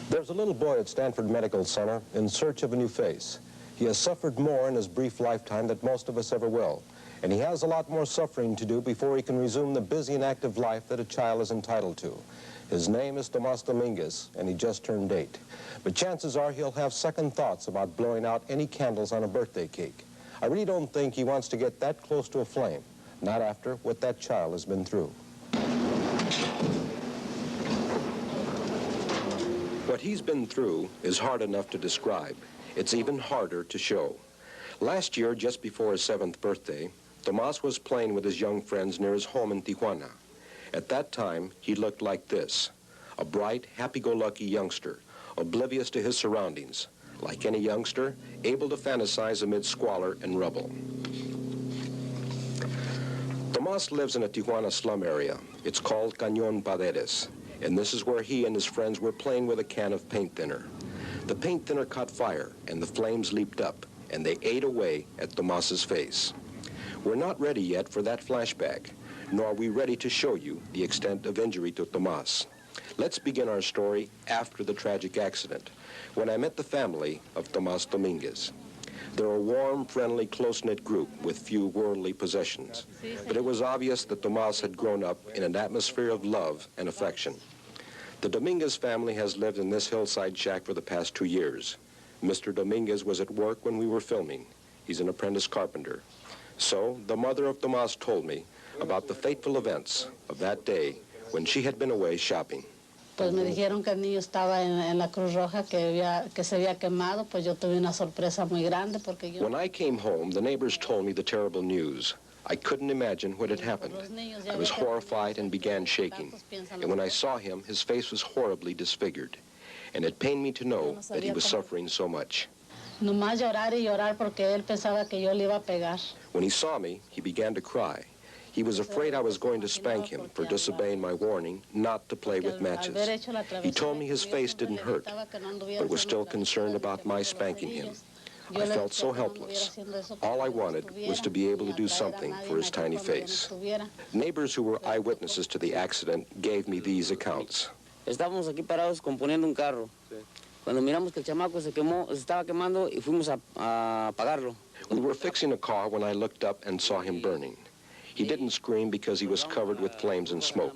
There's a little boy at Stanford Medical Center in search of a new face. He has suffered more in his brief lifetime than most of us ever will, and he has a lot more suffering to do before he can resume the busy and active life that a child is entitled to. His name is Tomas Dominguez, and he just turned 8. But chances are he'll have second thoughts about blowing out any candles on a birthday cake. I really don't think he wants to get that close to a flame, not after what that child has been through. What he's been through is hard enough to describe. It's even harder to show. Last year, just before his 7th birthday, Tomas was playing with his young friends near his home in Tijuana. At that time, he looked like this, a bright, happy-go-lucky youngster, oblivious to his surroundings, like any youngster, able to fantasize amid squalor and rubble. Tomas lives in a Tijuana slum area. It's called Cañón Paredes, and this is where he and his friends were playing with a can of paint thinner. The paint thinner caught fire, and the flames leaped up, and they ate away at Tomas's face. We're not ready yet for that flashback, nor are we ready to show you the extent of injury to Tomas. Let's begin our story after the tragic accident, when I met the family of Tomas Dominguez. They're a warm, friendly, close-knit group with few worldly possessions. But it was obvious that Tomas had grown up in an atmosphere of love and affection. The Dominguez family has lived in this hillside shack for the past 2 years. Mr. Dominguez was at work when we were filming. He's an apprentice carpenter. So the mother of Tomas told me about the fateful events of that day when she had been away shopping. Pues me dijeron que el niño estaba en la Cruz Roja, que se había quemado, pues yo tuve una sorpresa muy grande porque yo... When I came home, the neighbors told me the terrible news. I couldn't imagine what had happened. I was horrified and began shaking. And when I saw him, his face was horribly disfigured. And it pained me to know that he was suffering so much. Nomás llorar y llorar porque él pensaba que yo le iba a pegar. When he saw me, he began to cry. He was afraid I was going to spank him for disobeying my warning not to play with matches. He told me his face didn't hurt, but was still concerned about my spanking him. I felt so helpless. All I wanted was to be able to do something for his tiny face. Neighbors who were eyewitnesses to the accident gave me these accounts. Estábamos aquí parados componiendo un carro. Cuando miramos que el chamaco se estaba quemando y fuimos a apagarlo. We were fixing a car when I looked up and saw him burning. He didn't scream because he was covered with flames and smoke.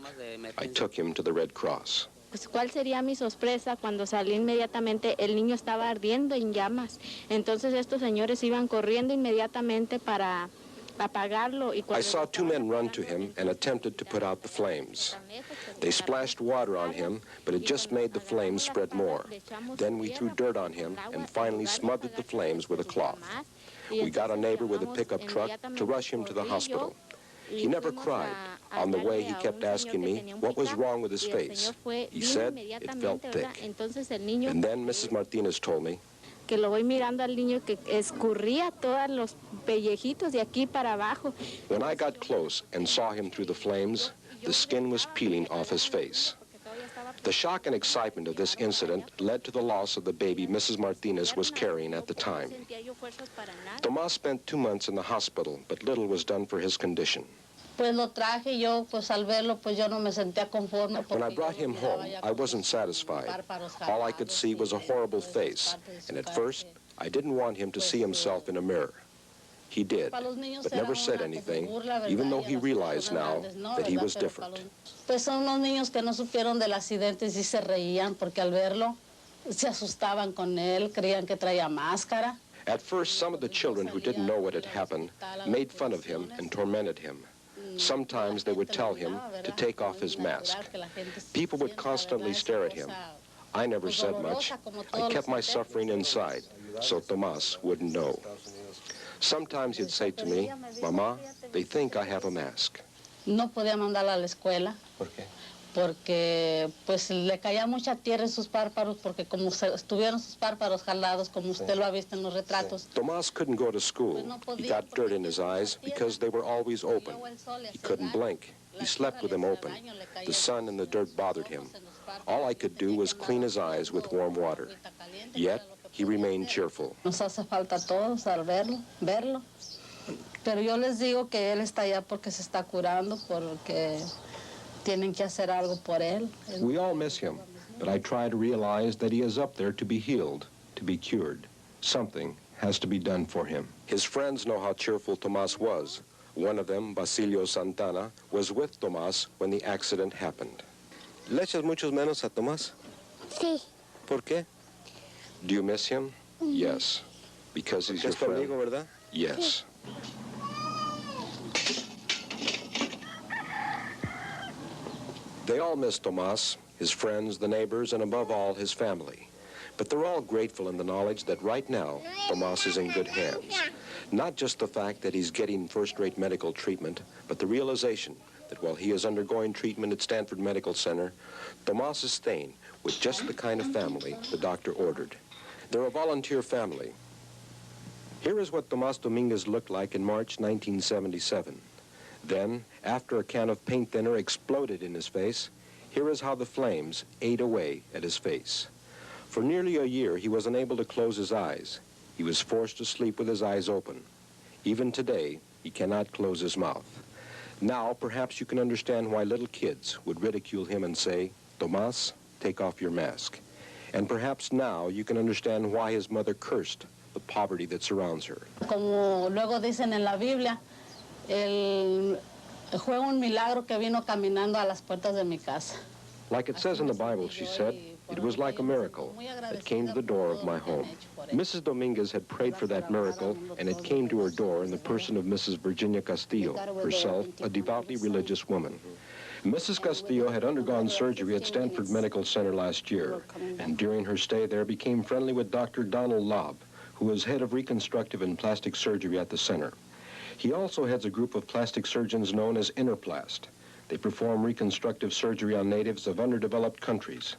I took him to the Red Cross. Pues, ¿cuál sería mi sorpresa cuando salí inmediatamente? El niño estaba ardiendo en llamas. Entonces estos señores iban corriendo inmediatamente para apagarlo. I saw 2 men run to him and attempted to put out the flames. They splashed water on him, but it just made the flames spread more. Then we threw dirt on him and finally smothered the flames with a cloth. We got a neighbor with a pickup truck to rush him to the hospital. He never cried. On the way, he kept asking me what was wrong with his face. He said it felt thick. And then Mrs. Martinez told me, que lo voy mirando al niño que escurría todos los pellejitos de aquí para abajo. When I got close and saw him through the flames, the skin was peeling off his face. The shock and excitement of this incident led to the loss of the baby Mrs. Martinez was carrying at the time. Tomas spent 2 months in the hospital, but little was done for his condition. Pues lo traje yo, pues al verlo, pues yo no me sentía conforme. When I brought him home, I wasn't satisfied. All I could see was a horrible face, and at first, I didn't want him to see himself in a mirror. He did, but never said anything, even though he realized now that he was different. Pues son los niños que no supieron del accidente y sí se reían, porque al verlo se asustaban con él, creían que traía máscara. At first, some of the children who didn't know what had happened made fun of him and tormented him. Sometimes they would tell him to take off his mask. People would constantly stare at him. I never said much. I kept my suffering inside, so Tomas wouldn't know. Sometimes he'd say to me, "Mama, they think I have a mask." No podía mandarla a la escuela. ¿Por qué? Porque pues le caía mucha tierra en sus párpados, porque como estuvieron sus párpados jalados, como usted lo ha visto en los retratos. Tomas couldn't go to school. He got dirt in his eyes because they were always open. He couldn't blink. He slept with them open. The sun and the dirt bothered him. All I could do was clean his eyes with warm water. Yet, he remained cheerful. Nos hace falta a todos al verlo. Pero yo les digo que él está allá porque se está curando, porque tienen que hacer algo por él. We all miss him, but I try to realize that he is up there to be healed, to be cured. Something has to be done for him. His friends know how cheerful Tomas was. One of them, Basilio Santana, was with Tomas when the accident happened. ¿Le echas muchos menos a Tomas? Sí. ¿Por qué? Do you miss him? Yes. Because he's your friend. Amigo, ¿verdad? Yes. They all miss Tomas, his friends, the neighbors, and above all, his family. But they're all grateful in the knowledge that right now, Tomas is in good hands. Not just the fact that he's getting first-rate medical treatment, but the realization that while he is undergoing treatment at Stanford Medical Center, Tomas is staying with just the kind of family the doctor ordered. They're a volunteer family. Here is what Tomas Dominguez looked like in March 1977. Then, after a can of paint thinner exploded in his face, here is how the flames ate away at his face. For nearly a year, he was unable to close his eyes. He was forced to sleep with his eyes open. Even today, he cannot close his mouth. Now, perhaps you can understand why little kids would ridicule him and say, "Tomas, take off your mask." And perhaps now you can understand why his mother cursed the poverty that surrounds her. Como luego dicen en la Biblia, fue un milagro que vino caminando a las puertas de mi casa. Like it says in the Bible, she said, it was like a miracle that came to the door of my home. Mrs. Dominguez had prayed for that miracle, and it came to her door in the person of Mrs. Virginia Castillo, herself a devoutly religious woman. Mrs. Castillo had undergone surgery at Stanford Medical Center last year, and during her stay there became friendly with Dr. Donald Lobb, who is head of reconstructive and plastic surgery at the center. He also heads a group of plastic surgeons known as Interplast. They perform reconstructive surgery on natives of underdeveloped countries.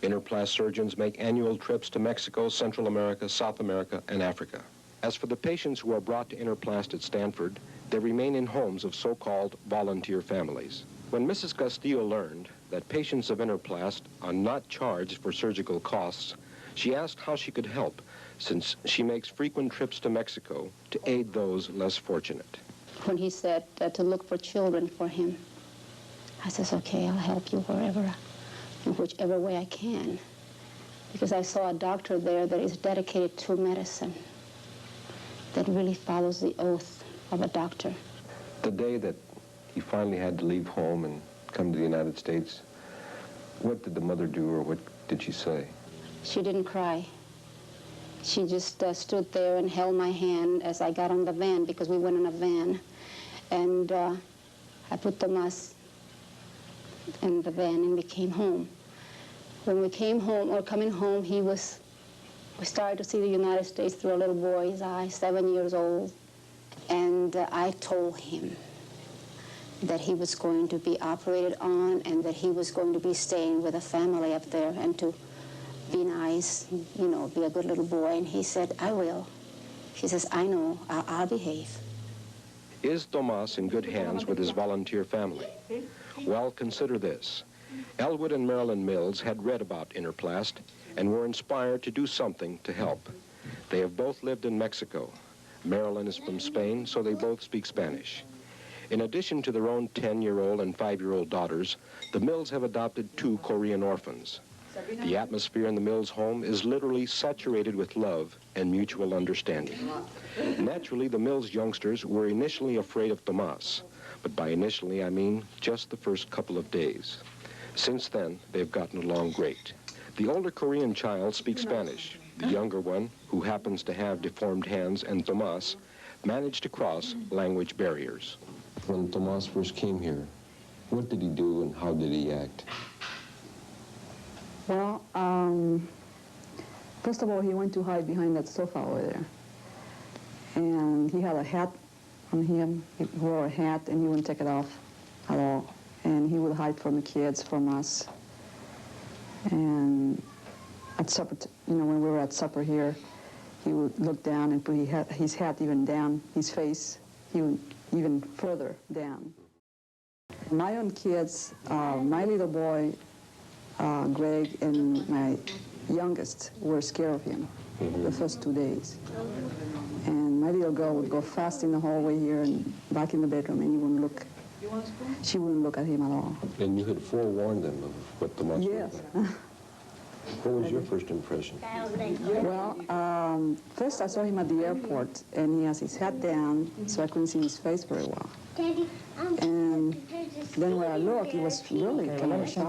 Interplast surgeons make annual trips to Mexico, Central America, South America, and Africa. As for the patients who are brought to Interplast at Stanford, they remain in homes of so-called volunteer families. When Mrs. Castillo learned that patients of Interplast are not charged for surgical costs, she asked how she could help, since she makes frequent trips to Mexico to aid those less fortunate. When he said to look for children for him, I says, okay, I'll help you wherever, in whichever way I can. Because I saw a doctor there that is dedicated to medicine, that really follows the oath of a doctor. The day that he finally had to leave home and come to the United States, what did the mother do, or what did she say? She didn't cry. She just stood there and held my hand as I got on the van, because we went in a van. And I put Tomas in the van and we came home. When we came home, or coming home, we started to see the United States through a little boy's eyes, 7 years old. And I told him that he was going to be operated on and that he was going to be staying with a family up there and to be nice, you know, be a good little boy. And he said, I will. She says, I know, I'll behave. Is Tomas in good hands with his volunteer family? Well, consider this. Elwood and Marilyn Mills had read about Interplast and were inspired to do something to help. They have both lived in Mexico. Marilyn is from Spain, so they both speak Spanish. In addition to their own 10-year-old and 5-year-old daughters, the Mills have adopted 2 Korean orphans. The atmosphere in the Mills home is literally saturated with love and mutual understanding. Naturally, the Mills youngsters were initially afraid of Tomas, but by initially I mean just the first couple of days. Since then, they've gotten along great. The older Korean child speaks Spanish. The younger one, who happens to have deformed hands, and Tomas, managed to cross language barriers. When Tomas first came here, what did he do and how did he act? Well, first of all, he went to hide behind that sofa over there. And he had a hat on him. He wore a hat, and he wouldn't take it off at all. And he would hide from the kids, from us. And at supper, you know, when we were at supper here, he would look down and put his hat even down, his face, even further down. My own kids, my little boy, Greg, and my youngest were scared of him the first 2 days. And my little girl would go fast in the hallway here and back in the bedroom, and she wouldn't look at him at all. And you had forewarned them of what Tomas was Yes. like. What was your first impression? Well, first I saw him at the airport, and he has his hat down, so I couldn't see his face very well. And then when I looked, he was really kind of shy.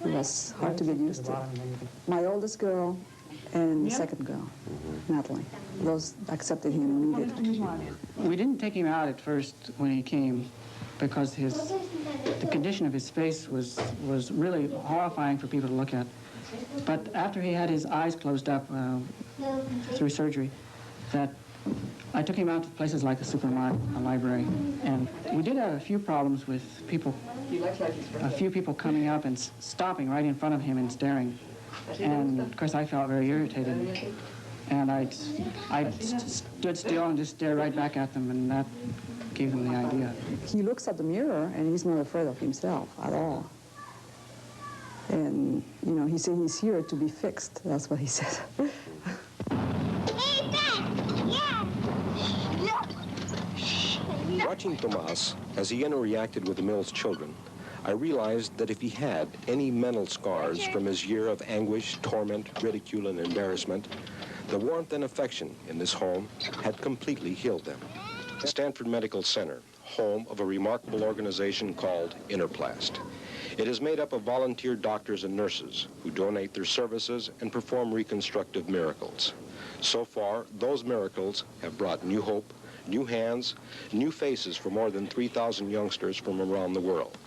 It was hard to get used to. My oldest girl and the second girl, Natalie, those accepted him immediately. We didn't take him out at first when he came because the condition of his face was really horrifying for people to look at. But after he had his eyes closed up through surgery, that I took him out to places like the supermarket, a library, and we did have a few problems with people, a few people coming up and stopping right in front of him and staring. And of course I felt very irritated. And I stood still and just stared right back at them, and that gave them the idea. He looks at the mirror, and he's not afraid of himself at all. And, you know, he said he's here to be fixed. That's what he said. Watching Tomas as he interacted with the mill's children, I realized that if he had any mental scars from his year of anguish, torment, ridicule, and embarrassment, the warmth and affection in this home had completely healed them. Stanford Medical Center, home of a remarkable organization called Interplast. It is made up of volunteer doctors and nurses who donate their services and perform reconstructive miracles. So far, those miracles have brought new hope, new hands, new faces for more than 3,000 youngsters from around the world.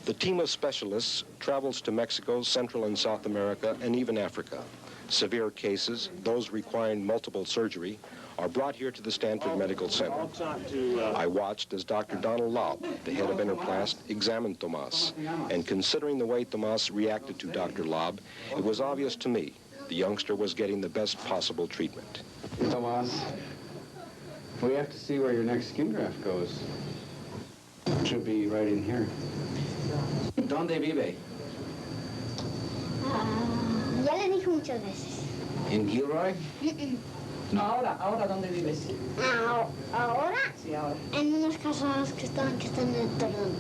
The team of specialists travels to Mexico, Central and South America, and even Africa. Severe cases, those requiring multiple surgery, are brought here to the Stanford Medical Center. I watched as Dr. Donald Laub, the head of Interplast, examined Tomas. And considering the way Tomas reacted to Dr. Laub, it was obvious to me the youngster was getting the best possible treatment. Tomas, we have to see where your next skin graft goes. It should be right in here. ¿Dónde vive? Ya le dije muchas veces. ¿En Gilroy? Ahora, ¿dónde vives? ¿Ahora? Sí, ahora. En unas casas que están en el terreno.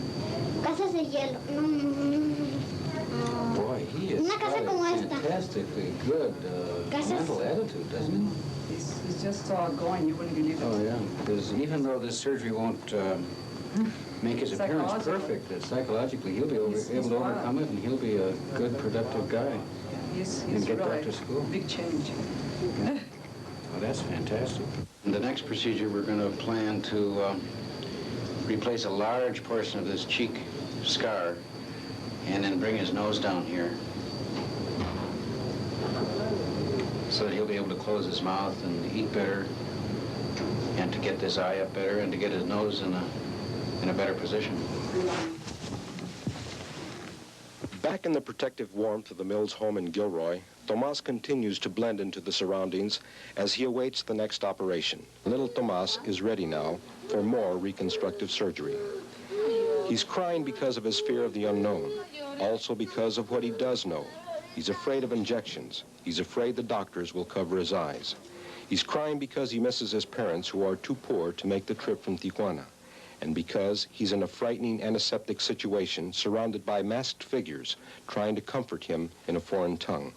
Casas de hielo. Boy, he has Una casa got como a esta. fantastically good mental attitude, doesn't he? He's just going, you wouldn't believe it. Oh, yeah, because even though this surgery won't make his appearance perfect, psychologically he'll be able to overcome it, and he'll be a good, productive guy. He's And get back really to school. big change. Well, that's fantastic. In the next procedure, we're going to plan to replace a large portion of this cheek scar and then bring his nose down here so that he'll be able to close his mouth and eat better, and to get this eye up better, and to get his nose in a better position. Back in the protective warmth of the mill's home in Gilroy, Tomas continues to blend into the surroundings as he awaits the next operation. Little Tomas is ready now for more reconstructive surgery. He's crying because of his fear of the unknown, also because of what he does know. He's afraid of injections. He's afraid the doctors will cover his eyes. He's crying because he misses his parents, who are too poor to make the trip from Tijuana, and because he's in a frightening antiseptic situation surrounded by masked figures trying to comfort him in a foreign tongue.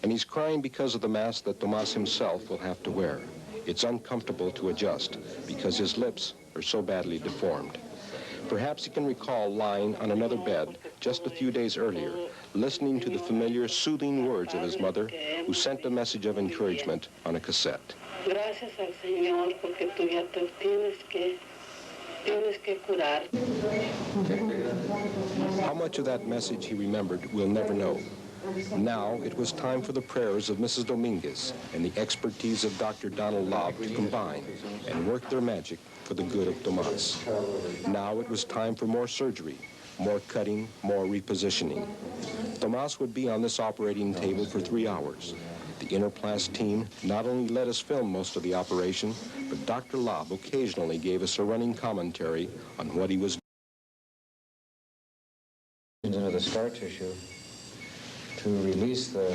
And he's crying because of the mask that Tomas himself will have to wear. It's uncomfortable to adjust because his lips are so badly deformed. Perhaps he can recall lying on another bed just a few days earlier, listening to the familiar, soothing words of his mother, who sent a message of encouragement on a cassette. Gracias al Señor porque tú ya te tienes que curar. How much of that message he remembered, we'll never know. Now it was time for the prayers of Mrs. Dominguez and the expertise of Dr. Donald Laub to combine and work their magic for the good of Tomas. Now it was time for more surgery, more cutting, more repositioning. Tomas would be on this operating table for 3 hours. The Interplast team not only let us film most of the operation, but Dr. Laub occasionally gave us a running commentary on what he was Into the scar tissue to release the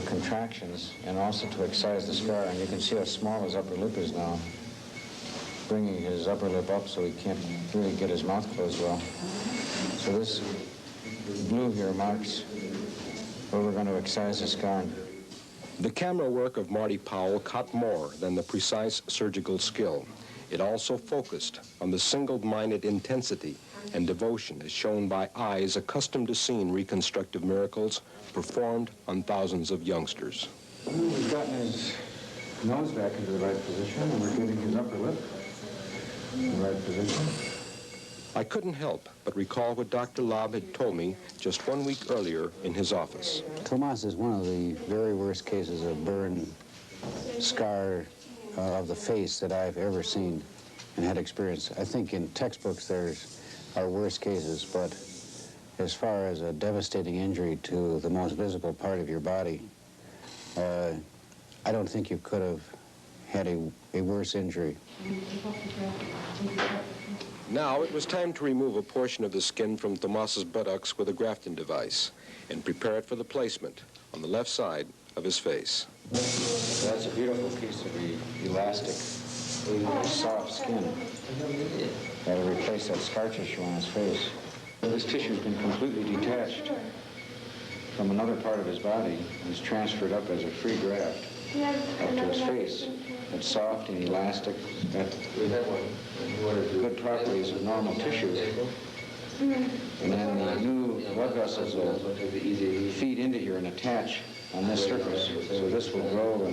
contractions and also to excise the scar. And you can see how small his upper lip is now, bringing his upper lip up so he can't really get his mouth closed well. So this blue here marks where we're going to excise the scar. The camera work of Marty Powell caught more than the precise surgical skill. It also focused on the single-minded intensity and devotion as shown by eyes accustomed to seeing reconstructive miracles performed on thousands of youngsters. We've gotten his nose back into the right position, and we're getting his upper lip in the right position. I couldn't help but recall what Dr. Lobb had told me just 1 week earlier in his office. Tomas is one of the very worst cases of burn scar of the face that I've ever seen and had experienced. I think in textbooks are worse cases, but as far as a devastating injury to the most visible part of your body, I don't think you could have had a worse injury. Now it was time to remove a portion of the skin from Tomas's buttocks with a grafting device and prepare it for the placement on the left side of his face. That's a beautiful piece of elastic, soft skin that'll replace that scar tissue on his face. This tissue has been completely detached from another part of his body and is transferred up as a free graft up to his face. It's soft and elastic, got good properties of normal tissue. And then the new blood vessels will feed into here and attach on this surface. So this will grow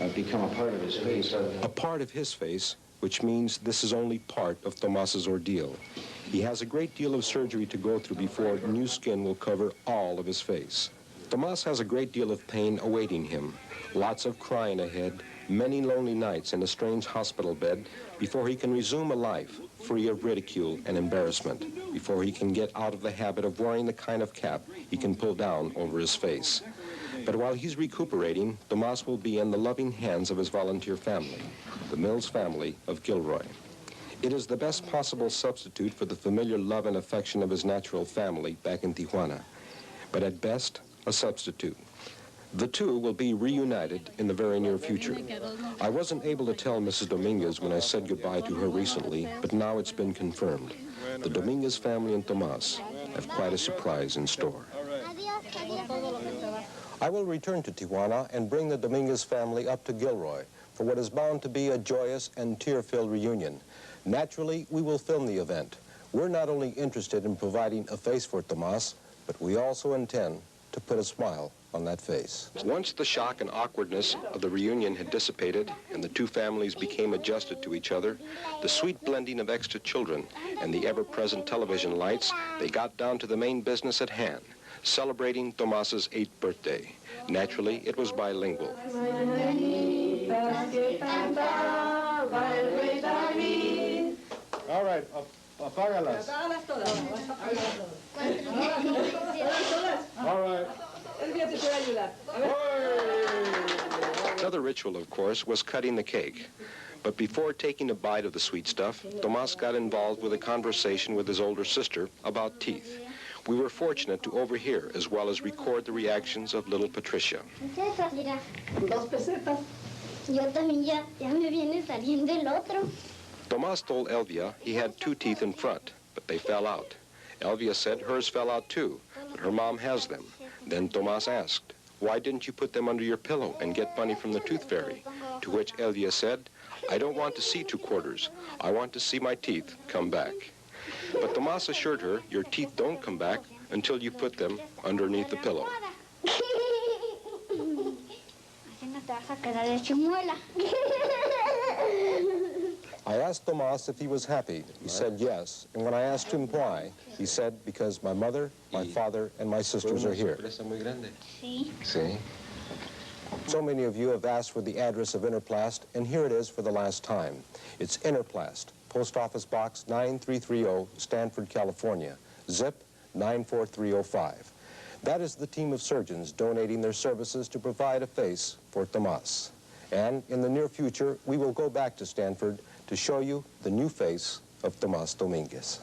and become a part of his face. A part of his face, which means this is only part of Tomas's ordeal. He has a great deal of surgery to go through before new skin will cover all of his face. Tomas has a great deal of pain awaiting him, lots of crying ahead, many lonely nights in a strange hospital bed before he can resume a life free of ridicule and embarrassment, before he can get out of the habit of wearing the kind of cap he can pull down over his face. But while he's recuperating, Tomas will be in the loving hands of his volunteer family, the Mills family of Gilroy. It is the best possible substitute for the familiar love and affection of his natural family back in Tijuana, but at best, a substitute. The two will be reunited in the very near future. I wasn't able to tell Mrs. Dominguez when I said goodbye to her recently, but now it's been confirmed. The Dominguez family and Tomas have quite a surprise in store. I will return to Tijuana and bring the Dominguez family up to Gilroy for what is bound to be a joyous and tear-filled reunion. Naturally, we will film the event. We're not only interested in providing a face for Tomas, but we also intend to put a smile on that face. Once the shock and awkwardness of the reunion had dissipated and the two families became adjusted to each other, the sweet blending of extra children and the ever-present television lights, they got down to the main business at hand, celebrating Tomas's 8th birthday. Naturally, it was bilingual. All right, apágalas. All right. Another ritual, of course, was cutting the cake. But before taking a bite of the sweet stuff, Tomas got involved with a conversation with his older sister about teeth. We were fortunate to overhear as well as record the reactions of little Patricia. Tomas told Elvia he had 2 teeth in front, but they fell out. Elvia said hers fell out too, but her mom has them. Then Tomas asked, "Why didn't you put them under your pillow and get money from the tooth fairy?" To which Elvia said, "I don't want to see 2 quarters. I want to see my teeth come back." But Tomas assured her, "Your teeth don't come back until you put them underneath the pillow." I asked Tomas if he was happy. He said yes. And when I asked him why, he said, "Because my mother, my father, and my sisters are here." See? So many of you have asked for the address of Interplast, and here it is for the last time. It's Interplast, Post Office Box 9330, Stanford, California, zip 94305. That is the team of surgeons donating their services to provide a face for Tomas. And in the near future, we will go back to Stanford to show you the new face of Tomas Dominguez.